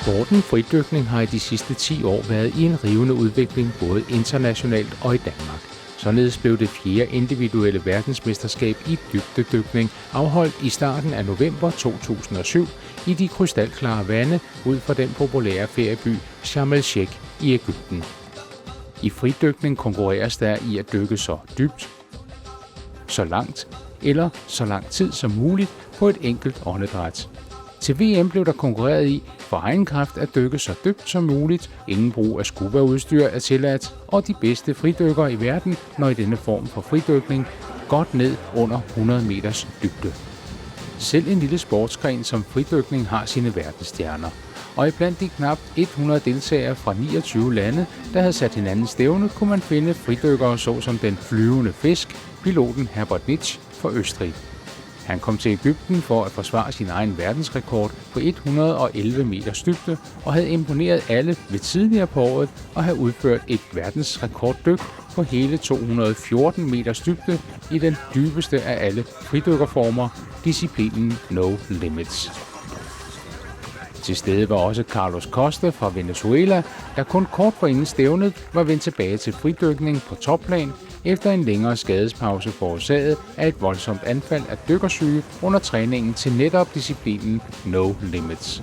Sporten fridykning har i de sidste 10 år været i en rivende udvikling både internationalt og i Danmark. Således blev det 4. individuelle verdensmesterskab i dybdedykning afholdt i starten af november 2007 i de krystalklare vande ud for den populære ferieby Sharm el-Sheikh i Egypten. I fridykning konkurreres der i at dykke så dybt, så langt eller så lang tid som muligt på et enkelt åndedræt. Til VM blev der konkurreret i for egen kraft at dykke så dybt som muligt, ingen brug af scuba-udstyr er tilladt, og de bedste fridykkere i verden når i denne form for fridykning godt ned under 100 meters dybde. Selv en lille sportsgren som fridykning har sine verdensstjerner, og iblandt de knap 100 deltagere fra 29 lande, der havde sat hinanden stævne, kunne man finde fridykkere såsom den flyvende fisk, piloten Herbert Nitsch fra Østrig. Han kom til Egypten for at forsvare sin egen verdensrekord på 111 meters dybde og havde imponeret alle ved tidligere på året og have udført et verdensrekorddyk på hele 214 meters dybde i den dybeste af alle fridykkerformer, disciplinen No Limits. Til stede var også Carlos Costa fra Venezuela, der kun kort forinden stævnet var vendt tilbage til fridykning på topplan efter en længere skadespause forårsaget af et voldsomt anfald af dykkersyge under træningen til netop disciplinen No Limits.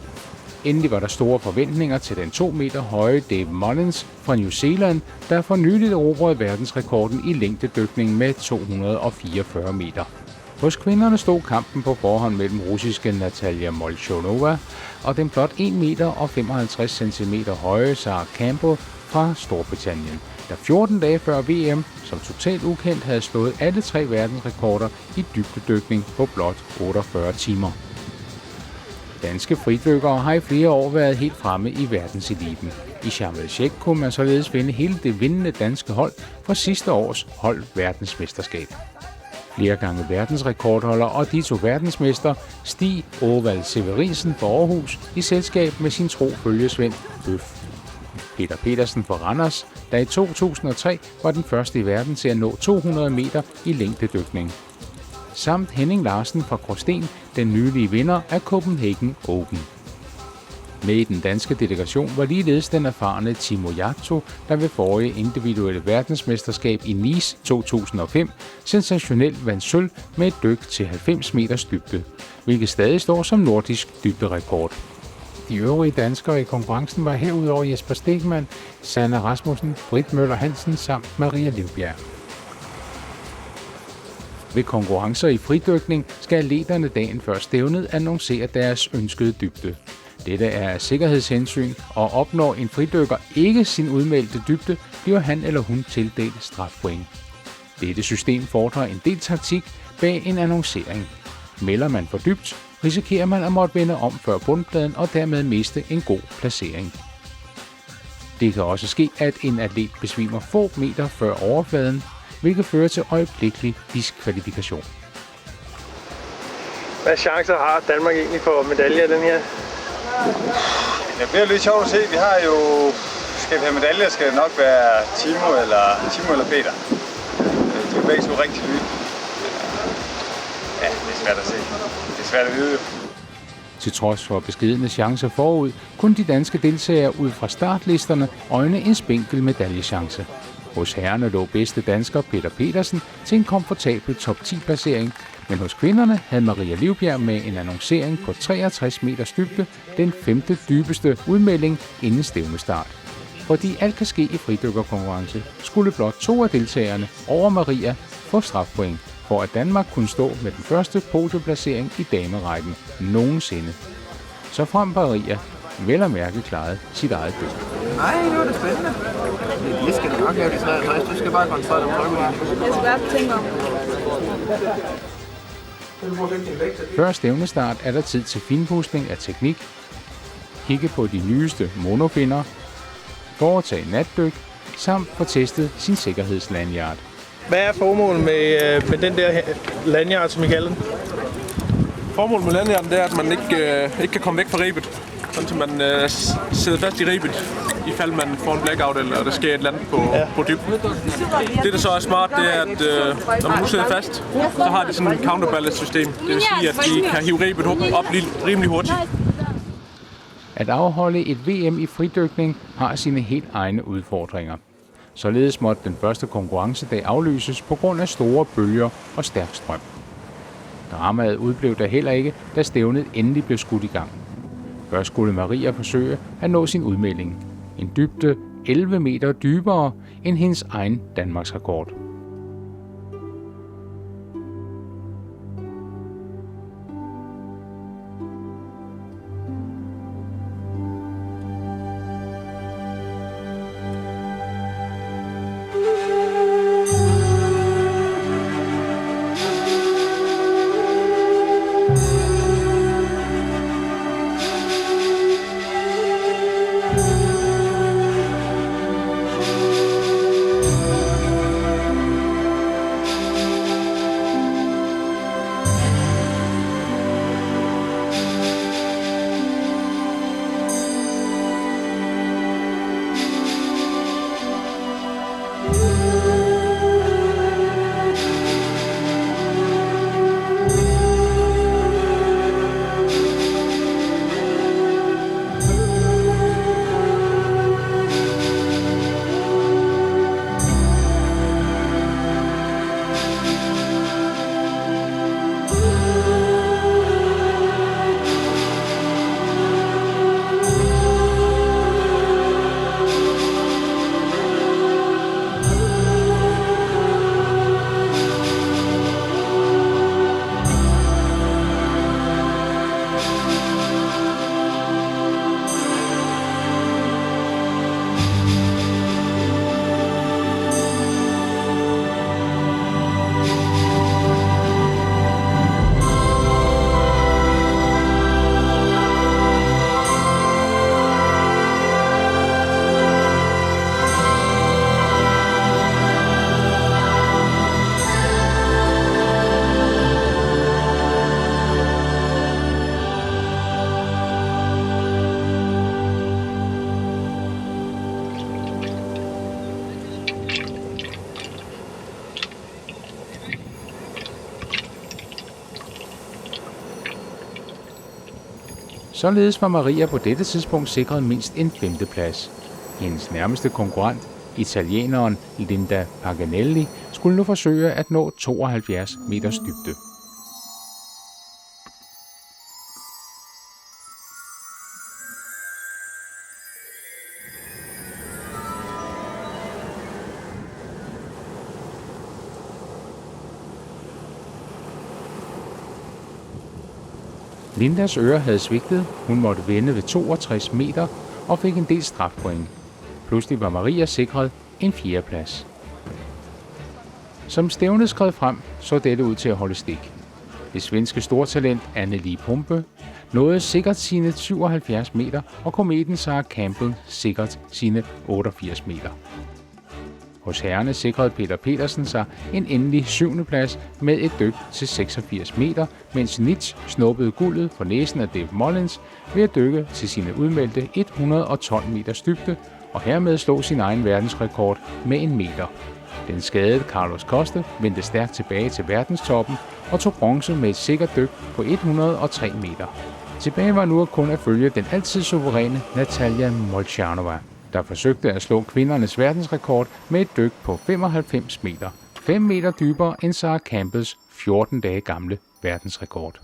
Endelig var der store forventninger til den 2 meter høje Dave Mullins fra New Zealand, der for nyligt erobrede verdensrekorden i længdedykning med 244 meter. Hos kvinderne stod kampen på forhånd mellem russiske Natalia Molchanova og den blot 1 meter og 55 centimeter høje Sarah Campbell fra Storbritannien, der 14 dage før VM som totalt ukendt havde slået alle 3 verdensrekorder i dybdedykning på blot 48 timer. Danske fridykkere har i flere år været helt fremme i verdenseliten. I Sharm el-Sheikh kunne man således finde hele det vindende danske hold fra sidste års holdverdensmesterskab. Flere gange verdensrekordholder og de 2 verdensmester Stig Åvald Severinsen fra Aarhus i selskab med sin tro følgesvend Bøf. Peter Petersen fra Randers, der i 2003 var den første i verden til at nå 200 meter i længdedykning. Samt Henning Larsen fra Gråsten, den nylige vinder af Copenhagen Open. Med i den danske delegation var ligeledes den erfarne Timo Jatto, der ved forrige individuelle verdensmesterskab i Nice 2005 sensationelt vandt sølv med et dyk til 90 meters dybde, hvilket stadig står som nordisk dybderekord. De øvrige danskere i konkurrencen var herudover Jesper Stegmann, Sanne Rasmussen, Britt Møller Hansen samt Maria Livbjerg. Ved konkurrencer i fridykning skal atleterne dagen før stævnet annoncere deres ønskede dybde. Dette er af sikkerhedshensyn, og opnår en fridykker ikke sin udmeldte dybde, bliver han eller hun tildelt strafpoint. Dette system fordrer en del taktik bag en annoncering. Melder man for dybt, risikerer man at måtte vende om før bundpladen og dermed miste en god placering. Det kan også ske, at en atlet besvimer få meter før overfladen, hvilket fører til øjeblikkelig diskvalifikation. Hvad chancer har Danmark egentlig for medalje i den her? Det bliver lidt sjovt at se. Vi har jo, skal vi have medaljer, skal det nok være Timo eller Peter. De er jo begge så rigtig nye. Ja, det er svært at se. Det er svært at vide. Til trods for beskedne chancer forud, kunne de danske deltagere ud fra startlisterne øjne en spinkel medaljechance. Hos herrerne lå bedste dansker Peter Petersen til en komfortabel top 10-placering, men hos kvinderne havde Maria Livbjerg med en annoncering på 63 meters dybde den 5. dybeste udmelding inden stævnestart. Fordi alt kan ske i fridykkerkonkurrence, skulle blot 2 af deltagerne over Maria få strafpoint, for at Danmark kunne stå med den første podieplacering i damerækken nogensinde. Så frem Maria vel at mærke klarede sit eget dyk. Nej, det var det spændende. Det skal du nok lave de 63. Du skal bare koncentrere dig om ryggen. Jeg skal bare tænke om. Før stævnestart er der tid til finpudsning af teknik, kigge på de nyeste monofinder, foretage natdyk, samt få testet sin sikkerhedslanyard. Hvad er formålet med den der lanyard, som I kalder den? Formålet med lanyarden er, at man ikke kan komme væk fra ribet. Sådan at man sidder fast i ribet, ifald man får en blackout, eller der sker et eller andet på dybden. Det, der så er smart, det er, at når man nu sidder fast, så har de sådan et counterballast system. Det vil sige, at de kan hive ribet op rimelig hurtigt. At afholde et VM i fridykning har sine helt egne udfordringer. Således måtte den første konkurrencedag aflyses på grund af store bølger og stærk strøm. Dramaet udblev der heller ikke, da stævnet endelig blev skudt i gang. Først skulle Maria forsøge at nå sin udmelding. En dybde 11 meter dybere end hendes egen Danmarksrekord. Således var Maria på dette tidspunkt sikret mindst en 5. plads. Hendes nærmeste konkurrent, italieneren Linda Paganelli, skulle nu forsøge at nå 72 meters dybde. Lindas øre havde svigtet, hun måtte vende ved 62 meter og fik en del strafpoint. Pludselig var Maria sikret en 4. plads. Som stævnet skred frem, så dette ud til at holde stik. Det svenske stortalent Anneli Pumpe nåede sikkert sine 77 meter, og kometen Sarah Campbell sikkert sine 88 meter. Hos herrerne sikrede Peter Petersen sig en endelig 7. plads med et dyk til 86 meter, mens Nitsch snuppede guldet for næsen af Dave Mullins ved at dykke til sine udmeldte 112 meters dybde og hermed slå sin egen verdensrekord med 1 meter. Den skadede Carlos Costa vendte stærkt tilbage til verdenstoppen og tog bronze med et sikkert dyk på 103 meter. Tilbage var nu kun at følge den altid suveræne Natalia Molchanova, der forsøgte at slå kvindernes verdensrekord med et dyk på 95 meter. 5 meter dybere end Sarah Campbells 14 dage gamle verdensrekord.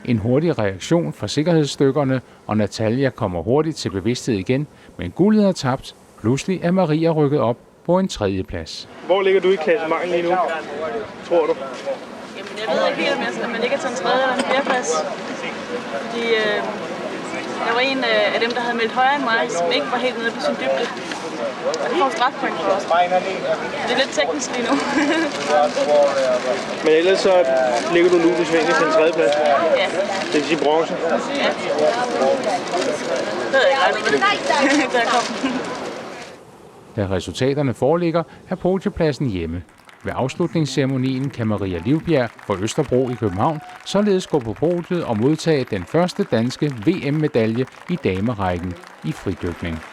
En hurtig reaktion fra sikkerhedsstykkerne, og Natalia kommer hurtigt til bevidsthed igen, men guldet er tabt. Pludselig er Maria rykket op på en 3. plads. Hvor ligger du i klassementet lige nu, tror du? Jamen, jeg ved ikke helt, om jeg ligger til en 3. eller en 4. plads. Fordi der var en af dem, der havde meldt højere end mig, som ikke var helt nede på sin dybde. Du får strafpoint for os. Det er lidt teknisk lige nu. Men ellers så ligger du nu i svinget til en tredjeplads. Ja. Det vil sige bronze. Ja. Det ved jeg ikke, da jeg kom. Da resultaterne foreligger, er podiepladsen hjemme. Ved afslutningsceremonien kan Maria Livbjerg fra Østerbro i København således gå på podiet og modtage den første danske VM-medalje i damerækken i fridykning.